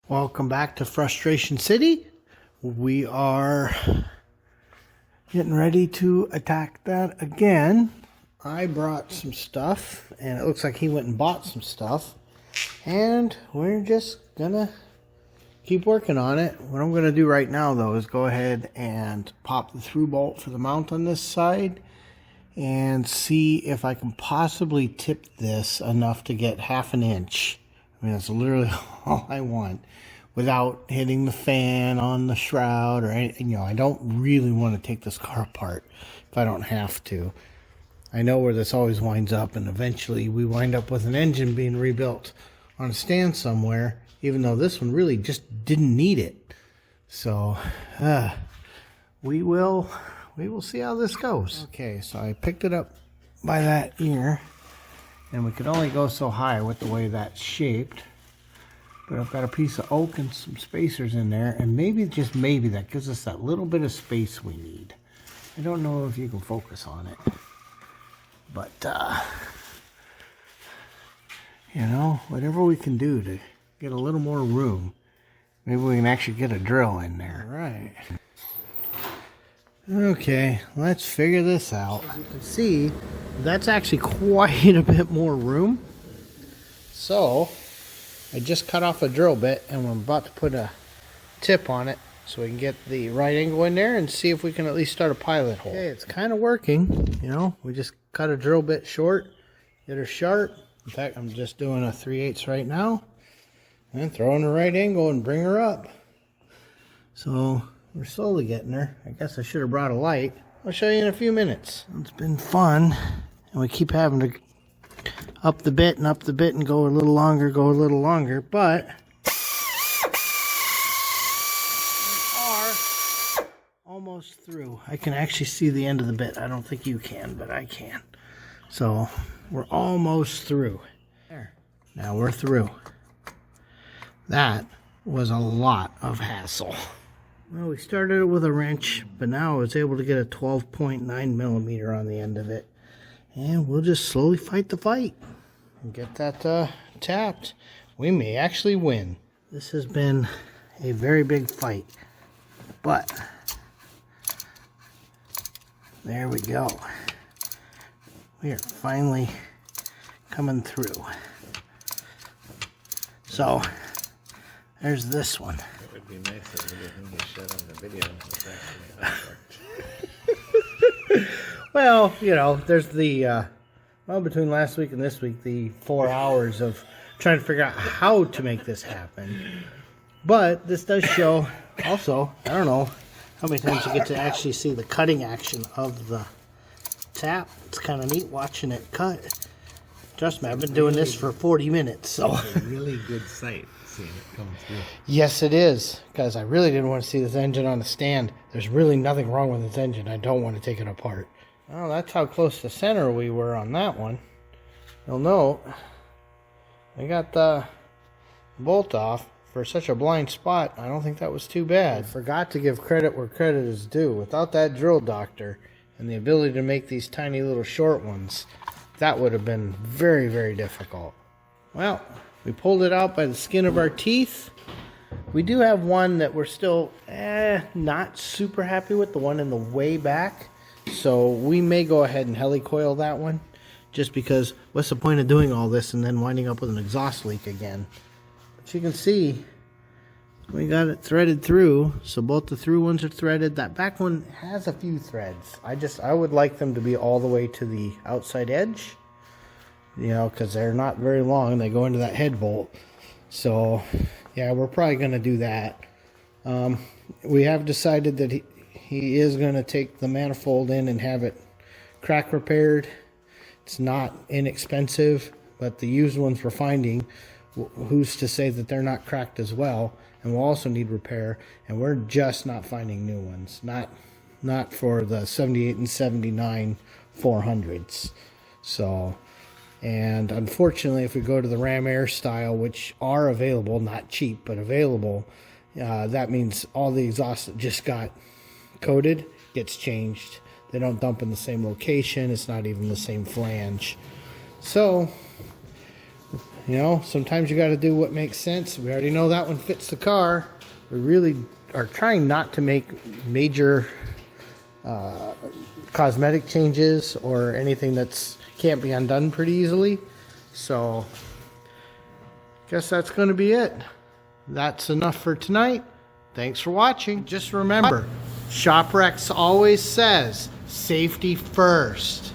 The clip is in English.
Welcome back to Frustration City. We are getting ready to attack that again. I brought some stuff, and it looks like he went and bought some stuff. And we're just gonna keep working on it. What I'm gonna do right now, though, is go ahead and pop the through bolt for the mount on this side and see if I can possibly tip this enough to get half an inch. I mean, that's literally all I want, without hitting the fan on the shroud or anything. You know, I don't really want to take this car apart if I don't have to. I know where this always winds up, and eventually we wind up with an engine being rebuilt on a stand somewhere, even though this one really just didn't need it. So we will see how this goes. Okay, so I picked it up by that ear, and we could only go so high with the way that's shaped. But I've got a piece of oak and some spacers in there, and maybe, just maybe, that gives us that little bit of space we need. I don't know if you can focus on it, but you know, whatever we can do to get a little more room, maybe we can actually get a drill in there. All right. Okay, let's figure this out. As you can see, that's actually quite a bit more room. So I just cut off a drill bit, and we're about to put a tip on it so we can get the right angle in there and see if we can at least start a pilot hole. Okay, it's kind of working. You know, we just cut a drill bit short, get her sharp. In fact, I'm just doing a 3/8 right now and throwing the right angle and bring her up. So we're slowly getting her. I guess I should have brought a light. I'll show you in a few minutes. It's been fun, and we keep having to up the bit and go a little longer, but we are almost through. I can actually see the end of the bit. I don't think you can, but I can. So we're almost through. There. Now we're through. That was a lot of hassle. Well, we started it with a wrench, but now I was able to get a 12.9 millimeter on the end of it. And we'll just slowly fight the fight and get that tapped. We may actually win. This has been a very big fight, but there we go. We are finally coming through. So there's this one. It would be nice if we didn't get shut on the video. Well, you know, there's the, well, between last week and this week, the 4 hours of trying to figure out how to make this happen. But this does show, also, I don't know how many times you get to actually see the cutting action of the tap. It's kind of neat watching it cut. Trust me, I've been doing this for 40 minutes, so. It's a really good sight seeing it come through. Yes, it is, because I really didn't want to see this engine on the stand. There's really nothing wrong with this engine. I don't want to take it apart. Well, that's how close to center we were on that one. You'll note, I got the bolt off for such a blind spot. I don't think that was too bad. I forgot to give credit where credit is due. Without that drill doctor and the ability to make these tiny little short ones, that would have been very, very difficult. Well, we pulled it out by the skin of our teeth. We do have one that we're still not super happy with, the one in the way back. So we may go ahead and helicoil that one, just because what's the point of doing all this and then winding up with an exhaust leak again? But you can see we got it threaded through, so both the through ones are threaded. That back one has a few threads. I would like them to be all the way to the outside edge, you know, because they're not very long. They go into that head bolt. So yeah, we're probably going to do that. We have decided that he is going to take the manifold in and have it crack repaired. It's not inexpensive, but the used ones we're finding, who's to say that they're not cracked as well, and will also need repair. And we're just not finding new ones. Not for the 78 and 79 400s. So, and unfortunately, if we go to the Ram Air style, which are available, not cheap, but available, that means all the exhaust that just got coated gets changed. They don't dump in the same location. It's not even the same flange. So You know, sometimes you got to do what makes sense. We already know that one fits the car. We really are trying not to make major cosmetic changes or anything that's can't be undone pretty easily. So, guess that's going to be it. That's enough for tonight. Thanks for watching. Just remember, ShopRex always says safety first.